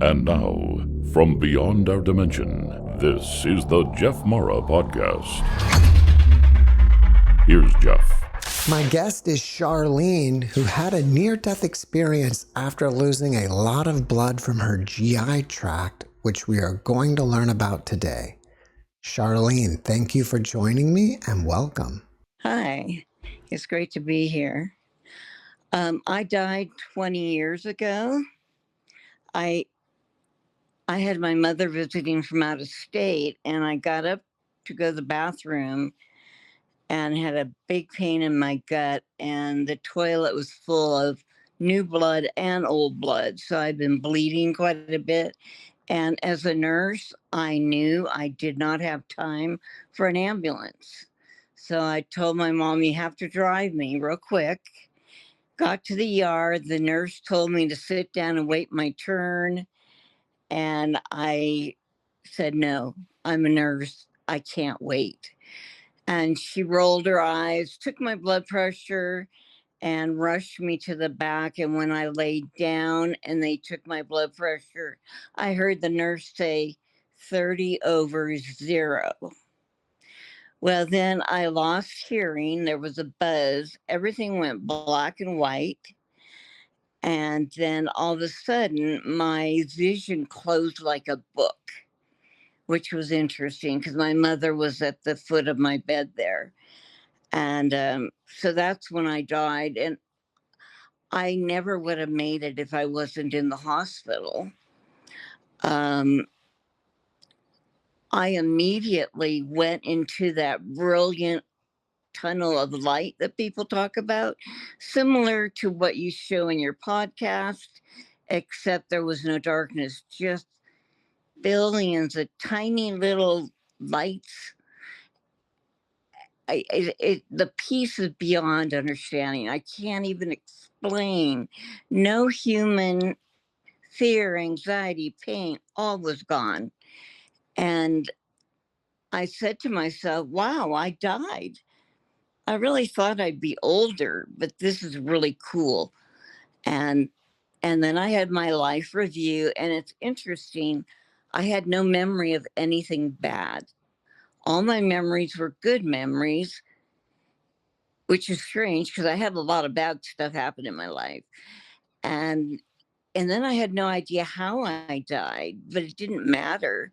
And now, from beyond our dimension, this is the JeffMara podcast. Here's Jeff. My guest is Charlene, who had a near-death experience after losing a lot of blood from her GI tract, which we are going to learn about today. Charlene, thank you for joining me and welcome. Hi, it's great to be here. I died 20 years ago. I had my mother visiting from out of state, and I got up to go to the bathroom and had a big pain in my gut, and the toilet was full of new blood and old blood. So I'd been bleeding quite a bit. And as a nurse, I knew I did not have time for an ambulance. So I told my mom, "You have to drive me real quick." Got to the ER. The nurse told me to sit down and wait my turn. And I said, "No, I'm a nurse. I can't wait." And she rolled her eyes, took my blood pressure, and rushed me to the back. And when I laid down and they took my blood pressure, I heard the nurse say 30/0. Well, then I lost hearing. There was a buzz. Everything went black and white. And then all of a sudden, my vision closed like a book, which was interesting because my mother was at the foot of my bed there. And so that's when I died. And I never would have made it if I wasn't in the hospital. I immediately went into that brilliant tunnel of light that people talk about, similar to what you show in your podcast, except there was no darkness, just billions of tiny little lights. The peace is beyond understanding. I can't even explain. No human fear, anxiety, pain, all was gone. And I said to myself, wow, I died. I really thought I'd be older, but this is really cool. And then I had my life review, and it's interesting. I had no memory of anything bad. All my memories were good memories, which is strange because I had a lot of bad stuff happen in my life. And then I had no idea how I died, but it didn't matter.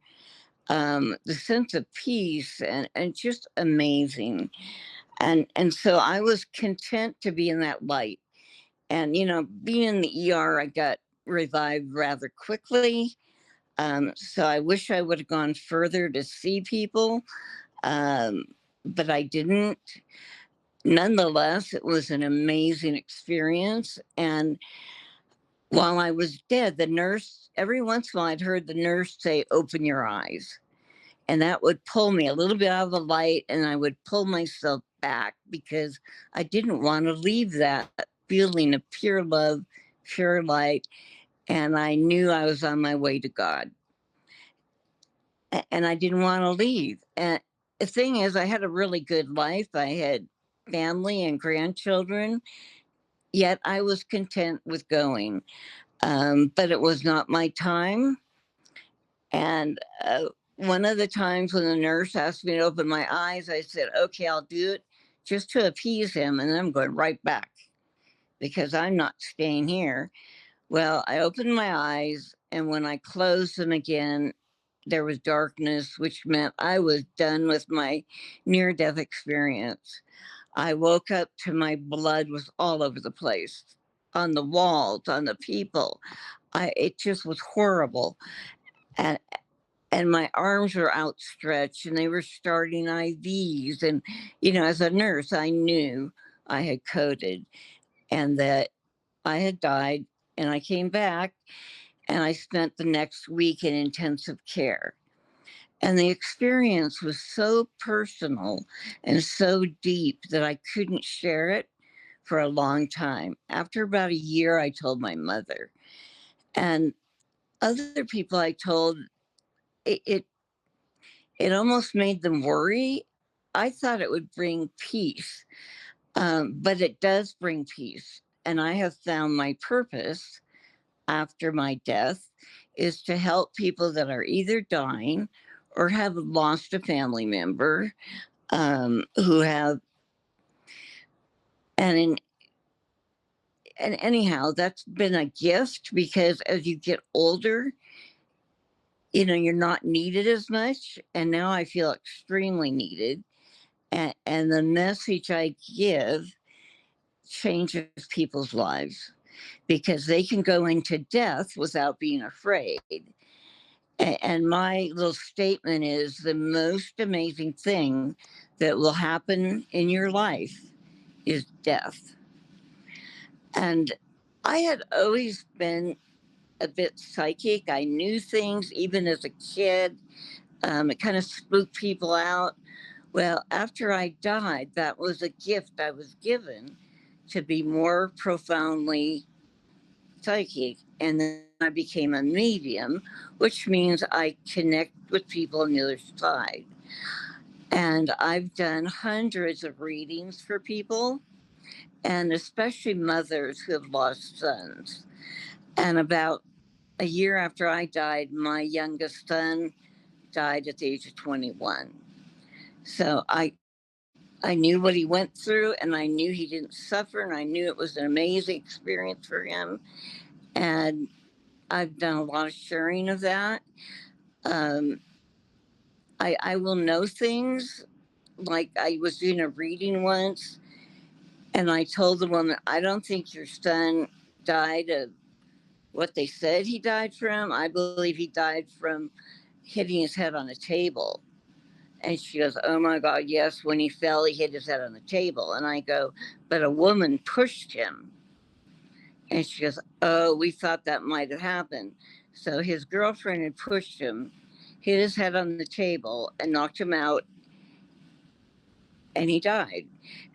The sense of peace and just amazing. And so I was content to be in that light. And, being in the ER, I got revived rather quickly. So I wish I would have gone further to see people, but I didn't. Nonetheless, it was an amazing experience. And while I was dead, the nurse, every once in a while, I'd heard the nurse say, "Open your eyes." And that would pull me a little bit out of the light, and I would pull myself back because I didn't want to leave that feeling of pure love, pure light. And I knew I was on my way to God. And I didn't want to leave. And the thing is, I had a really good life. I had family and grandchildren, yet I was content with going. But it was not my time. And one of the times when the nurse asked me to open my eyes, I said, "Okay, I'll do it just to appease him, and then I'm going right back because I'm not staying here." Well, I opened my eyes, and when I closed them again, there was darkness, which meant I was done with my near-death experience. I woke up to my blood was all over the place, on the walls, on the people. It just was horrible. And my arms were outstretched and they were starting IVs. And, as a nurse, I knew I had coded and that I had died. And I came back and I spent the next week in intensive care. And the experience was so personal and so deep that I couldn't share it for a long time. After about a year, I told my mother. And other people I told, it almost made them worry. I thought it would bring peace, but it does bring peace. And I have found my purpose after my death is to help people that are either dying or have lost a family member, who have, and in, and anyhow, that's been a gift because as you get older, you're not needed as much. And now I feel extremely needed. And the message I give changes people's lives because they can go into death without being afraid. And my little statement is the most amazing thing that will happen in your life is death. And I had always been a bit psychic. I knew things even as a kid. It kind of spooked people out. Well, after I died, that was a gift I was given to be more profoundly psychic. And then I became a medium, which means I connect with people on the other side. And I've done hundreds of readings for people, and especially mothers who have lost sons. And about a year after I died, my youngest son died at the age of 21. So I knew what he went through, and I knew he didn't suffer, and I knew it was an amazing experience for him. And I've done a lot of sharing of that. Um, I will know things. Like I was doing a reading once, and I told the woman, I don't think your son died of what they said he died from. I believe he died from hitting his head on a table. And she goes, oh my God, yes, when he fell, he hit his head on the table. And I go, but a woman pushed him. And she goes, oh, we thought that might have happened. So his girlfriend had pushed him, hit his head on the table, and knocked him out, and he died.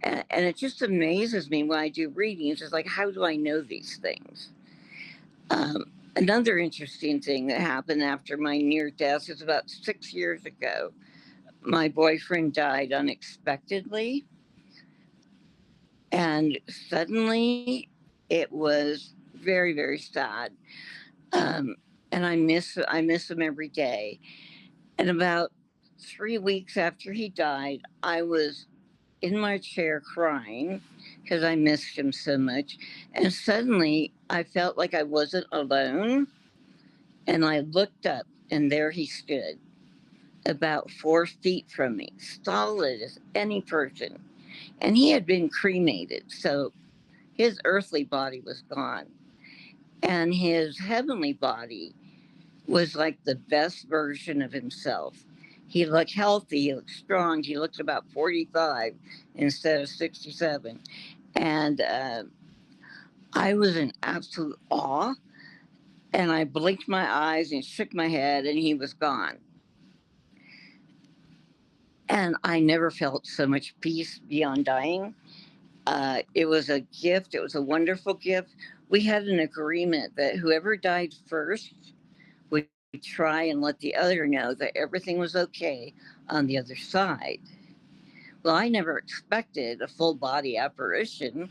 And it just amazes me when I do readings. It's like, how do I know these things? Another interesting thing that happened after my near death is about 6 years ago. My boyfriend died unexpectedly, and suddenly it was very, very sad. And I miss him every day. And about 3 weeks after he died, I was in my chair crying because I missed him so much. And suddenly I felt like I wasn't alone. And I looked up, and there he stood, about 4 feet from me, solid as any person. And he had been cremated, so his earthly body was gone. And his heavenly body was like the best version of himself. He looked healthy, he looked strong, he looked about 45 instead of 67. And I was in absolute awe. And I blinked my eyes and shook my head, and he was gone. And I never felt so much peace beyond dying. It was a gift, it was a wonderful gift. We had an agreement that whoever died first would try and let the other know that everything was okay on the other side. Well, I never expected a full body apparition,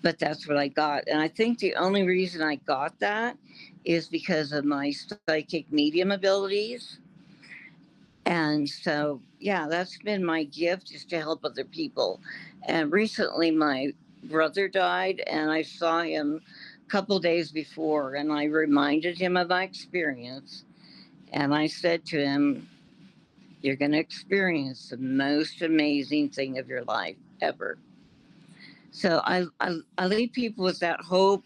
but that's what I got. And I think the only reason I got that is because of my psychic medium abilities. And so, yeah, that's been my gift, is to help other people. And recently, my brother died, and I saw him a couple days before, and I reminded him of my experience. And I said to him, you're going to experience the most amazing thing of your life ever. So I leave people with that hope,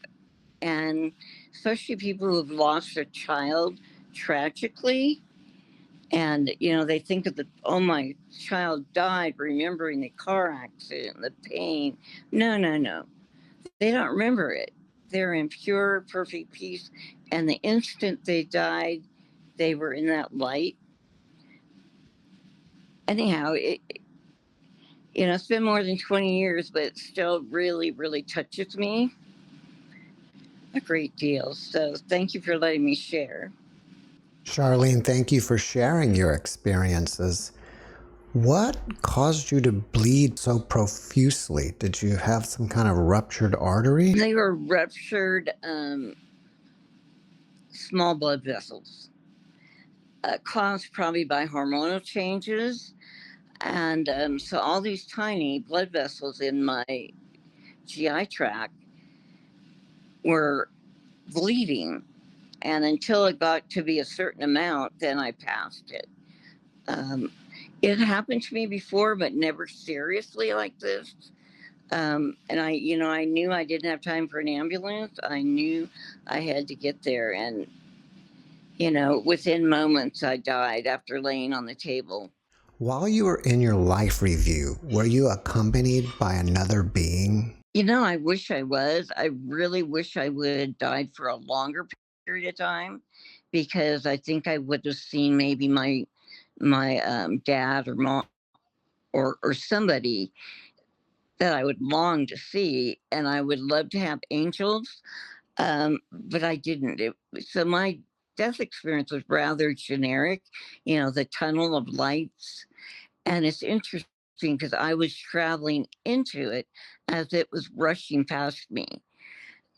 and especially people who have lost their child tragically. And, they think of oh, my child died, remembering the car accident, the pain. No, no, no. They don't remember it. They're in pure, perfect peace. And the instant they died, they were in that light. Anyhow, it's been more than 20 years, but it still really, really touches me a great deal. So thank you for letting me share. Charlene, thank you for sharing your experiences. What caused you to bleed so profusely? Did you have some kind of ruptured artery? They were ruptured small blood vessels, caused probably by hormonal changes. And so all these tiny blood vessels in my GI tract were bleeding. And until it got to be a certain amount, then I passed it. Um, it happened to me before, but never seriously like this. And I knew I didn't have time for an ambulance. I knew I had to get there. And, within moments, I died after laying on the table. While you were in your life review, were you accompanied by another being? I wish I was. I really wish I would have died for a longer period of time, because I think I would have seen maybe my dad or mom or somebody that I would long to see, and I would love to have angels, but I didn't. So my death experience was rather generic, the tunnel of lights, and it's interesting because I was traveling into it as it was rushing past me.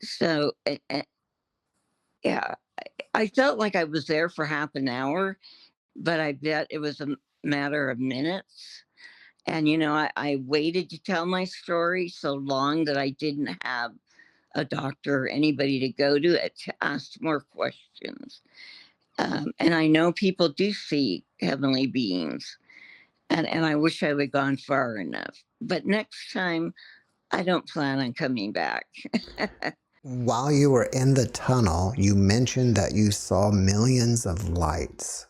So, yeah, I felt like I was there for half an hour, but I bet it was a matter of minutes. And, I waited to tell my story so long that I didn't have a doctor or anybody to go to ask more questions. And I know people do see heavenly beings, and I wish I would have gone far enough. But next time, I don't plan on coming back. While you were in the tunnel, you mentioned that you saw millions of lights.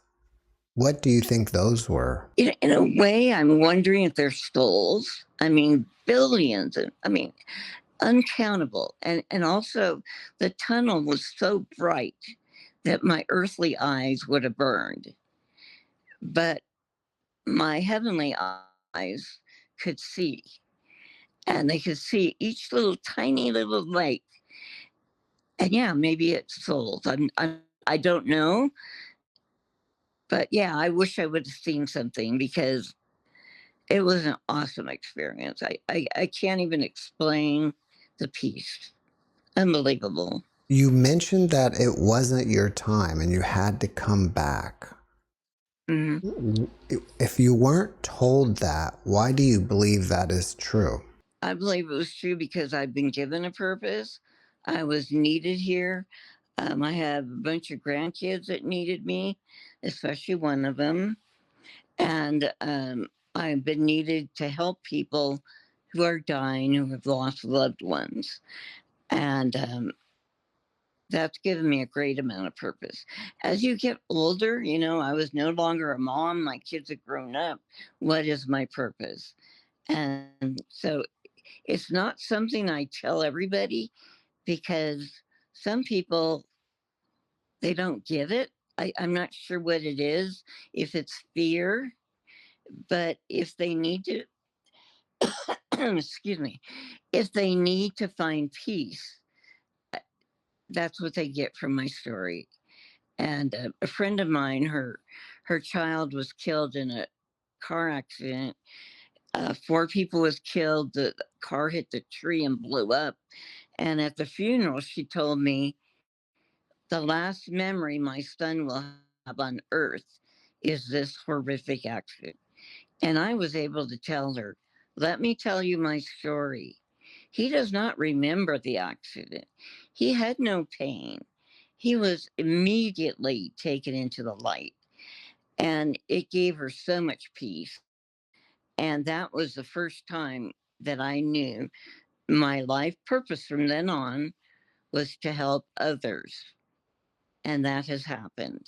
What do you think those were? In a way, I'm wondering if they're souls. I mean, billions. Uncountable. And also, the tunnel was so bright that my earthly eyes would have burned. But my heavenly eyes could see, and they could see each little tiny little light. And yeah, maybe it's souls. I don't know. But yeah, I wish I would have seen something, because it was an awesome experience. I can't even explain the peace. Unbelievable. You mentioned that it wasn't your time and you had to come back. Hmm. If you weren't told that, why do you believe that is true? I believe it was true because I've been given a purpose. I was needed here. I have a bunch of grandkids that needed me, especially one of them. And I've been needed to help people who are dying, who have lost loved ones. And that's given me a great amount of purpose. As you get older, I was no longer a mom. My kids have grown up. What is my purpose? And so it's not something I tell everybody, because some people, they don't get it. I'm not sure what it is, if it's fear, but if they need to, excuse me, if they need to find peace, that's what they get from my story. And a friend of mine, her child was killed in a car accident. Four people was killed. The car hit the tree and blew up. And at the funeral, she told me, the last memory my son will have on earth is this horrific accident. And I was able to tell her, let me tell you my story. He does not remember the accident. He had no pain. He was immediately taken into the light, and it gave her so much peace. And that was the first time that I knew my life purpose from then on was to help others. And that has happened.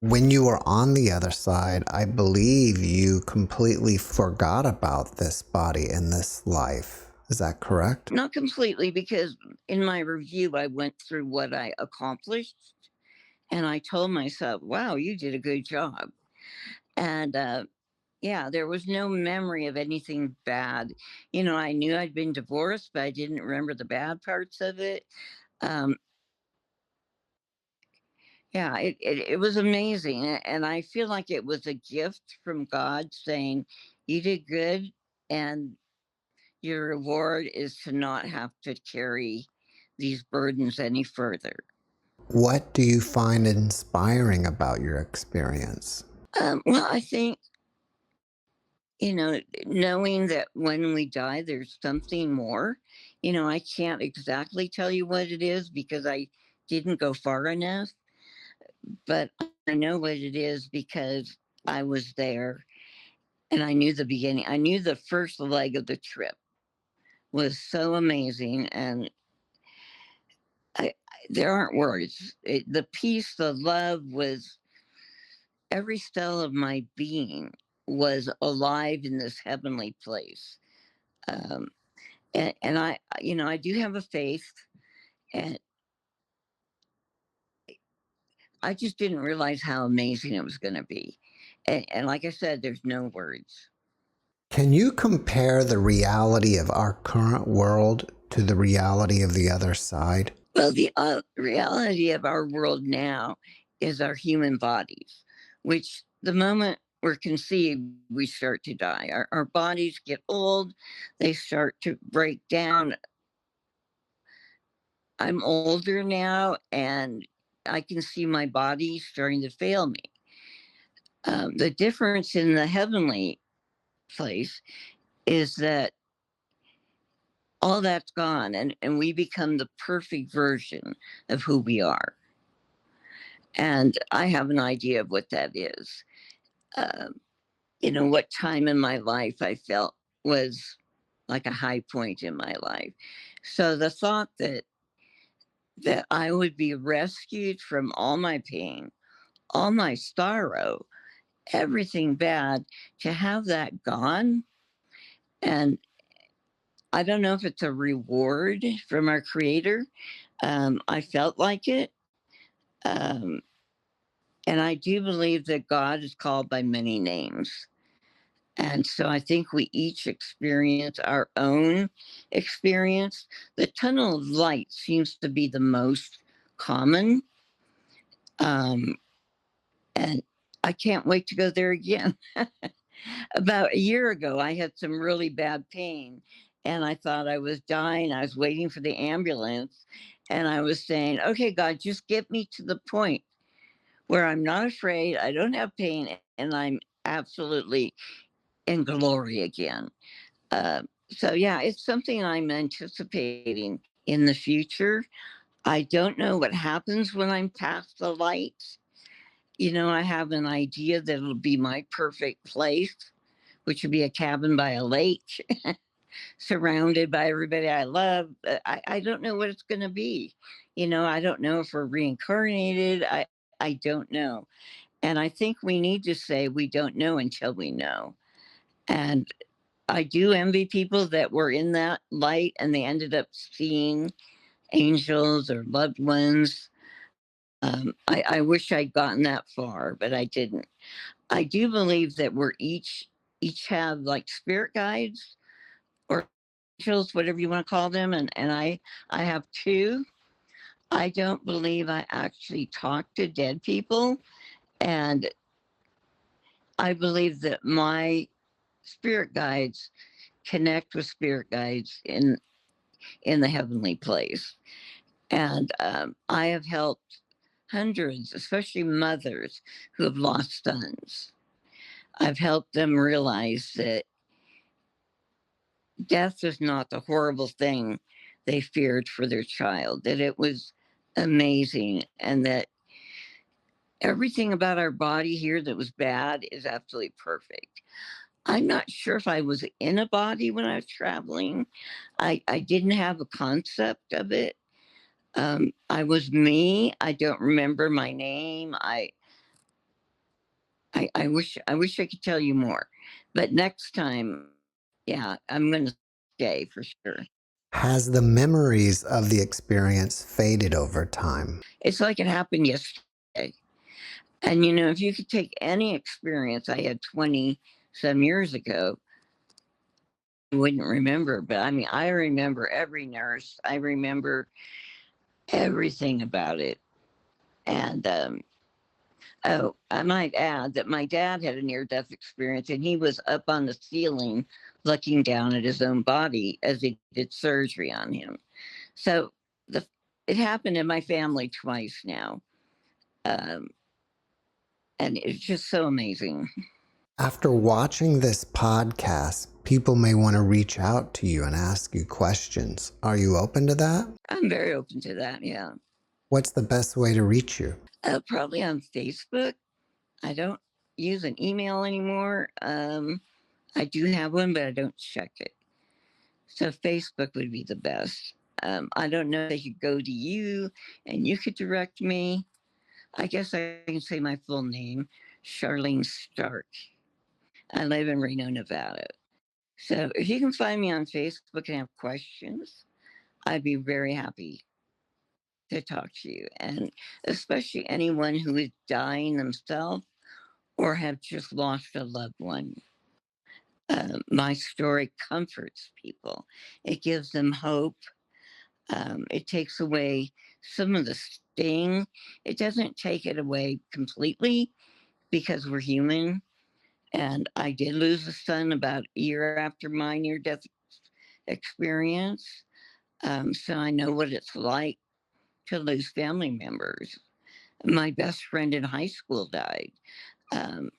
When you were on the other side, I believe you completely forgot about this body and this life. Is that correct? Not completely, because in my review, I went through what I accomplished, and I told myself, wow, you did a good job. And yeah, there was no memory of anything bad. I knew I'd been divorced, but I didn't remember the bad parts of it. Um, yeah, it was amazing. And I feel like it was a gift from God saying, you did good, and your reward is to not have to carry these burdens any further. What do you find inspiring about your experience? Well, I think, knowing that when we die, there's something more. I can't exactly tell you what it is because I didn't go far enough, but I know what it is because I was there and I knew the beginning. I knew the first leg of the trip was so amazing. And there aren't words. The peace, the love was every cell of my being was alive in this heavenly place. Um, and I do have a faith, and I just didn't realize how amazing it was going to be. And like I said, there's no words. Can you compare the reality of our current world to the reality of the other side? Well, the reality of our world now is our human bodies, which the moment we're conceived, we start to die. Our bodies get old, they start to break down. I'm older now and I can see my body starting to fail me. The difference in the heavenly place is that all that's gone and we become the perfect version of who we are. And I have an idea of what that is. Um, what time in my life I felt was like a high point in my life. So the thought that I would be rescued from all my pain, all my sorrow, everything bad, to have that gone. And I don't know if it's a reward from our creator. I felt like it. Um, and I do believe that God is called by many names. And so I think we each experience our own experience. The tunnel of light seems to be the most common. Um, and I can't wait to go there again. About a year ago, I had some really bad pain and I thought I was dying. I was waiting for the ambulance and I was saying, okay, God, just get me to the point where I'm not afraid, I don't have pain, and I'm absolutely in glory again. So, yeah, it's something I'm anticipating in the future. I don't know what happens when I'm past the light. I have an idea that it'll be my perfect place, which would be a cabin by a lake, surrounded by everybody I love. I don't know what it's going to be. I don't know if we're reincarnated. I don't know. And I think we need to say we don't know until we know. And I do envy people that were in that light and they ended up seeing angels or loved ones. I wish I'd gotten that far, but I didn't. I do believe that we're each have like spirit guides or angels, whatever you want to call them, and I have two. I don't believe I actually talk to dead people, and I believe that my spirit guides connect with spirit guides in the heavenly place. And I have helped hundreds, especially mothers who have lost sons. I've helped them realize that death is not the horrible thing they feared for their child, that it was amazing, and that everything about our body here that was bad is absolutely perfect. I'm not sure if I was in a body when I was traveling. I didn't have a concept of it. I was me. I don't remember my name. I wish I could tell you more, but next time, yeah, I'm going to stay for sure. Has the memories of the experience faded over time? It's like it happened yesterday. And if you could take any experience I had 20 some years ago, I wouldn't remember. But I mean, I remember every nurse. I remember everything about it. And oh, I might add that my dad had a near death experience and he was up on the ceiling looking down at his own body as he did surgery on him. So the it happened in my family twice now. And it's just so amazing. After watching this podcast, people may want to reach out to you and ask you questions. Are you open to that? I'm very open to that, yeah. What's the best way to reach you? Probably on Facebook. I don't use an email anymore. I do have one, but I don't check it. So Facebook would be the best. I don't know if they could go to you and you could direct me. I guess I can say my full name, Charlene Stark. I live in Reno, Nevada. So if you can find me on Facebook and have questions, I'd be very happy to talk to you. And especially anyone who is dying themselves or have just lost a loved one. My story comforts people. It gives them hope. It takes away some of the sting. It doesn't take it away completely because we're human. And I did lose a son about a year after my near death experience. So I know what it's like to lose family members. My best friend in high school died. Um,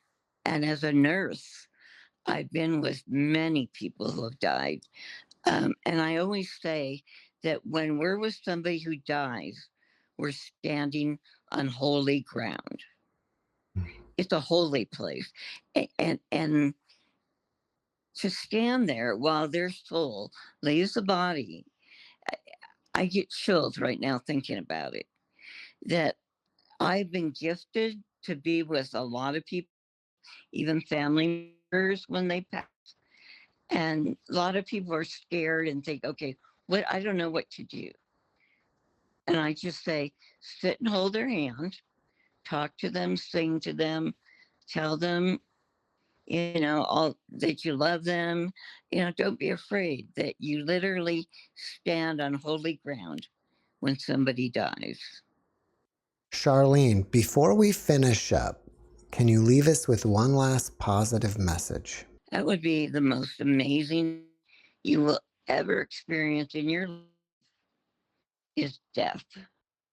and as a nurse, I've been with many people who have died. And I always say that when we're with somebody who dies, we're standing on holy ground. It's a holy place. And to stand there while their soul leaves the body, I get chills right now thinking about it. That I've been gifted to be with a lot of people, even family members when they pass. And a lot of people are scared and think, okay, what I don't know what to do. And I just say, sit and hold their hand, talk to them, sing to them, tell them, all that you love them. Don't be afraid that you literally stand on holy ground when somebody dies. Charlene, before we finish up, can you leave us with one last positive message? That would be the most amazing you will ever experience in your life is death.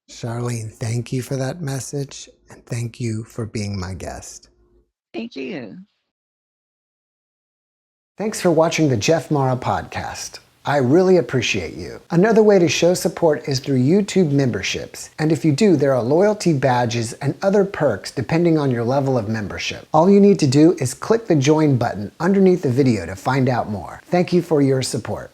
Charlene, thank you for that message, and thank you for being my guest. Thank you. Thanks for watching the JeffMara podcast. I really appreciate you. Another way to show support is through YouTube memberships. And if you do, there are loyalty badges and other perks depending on your level of membership. All you need to do is click the join button underneath the video to find out more. Thank you for your support.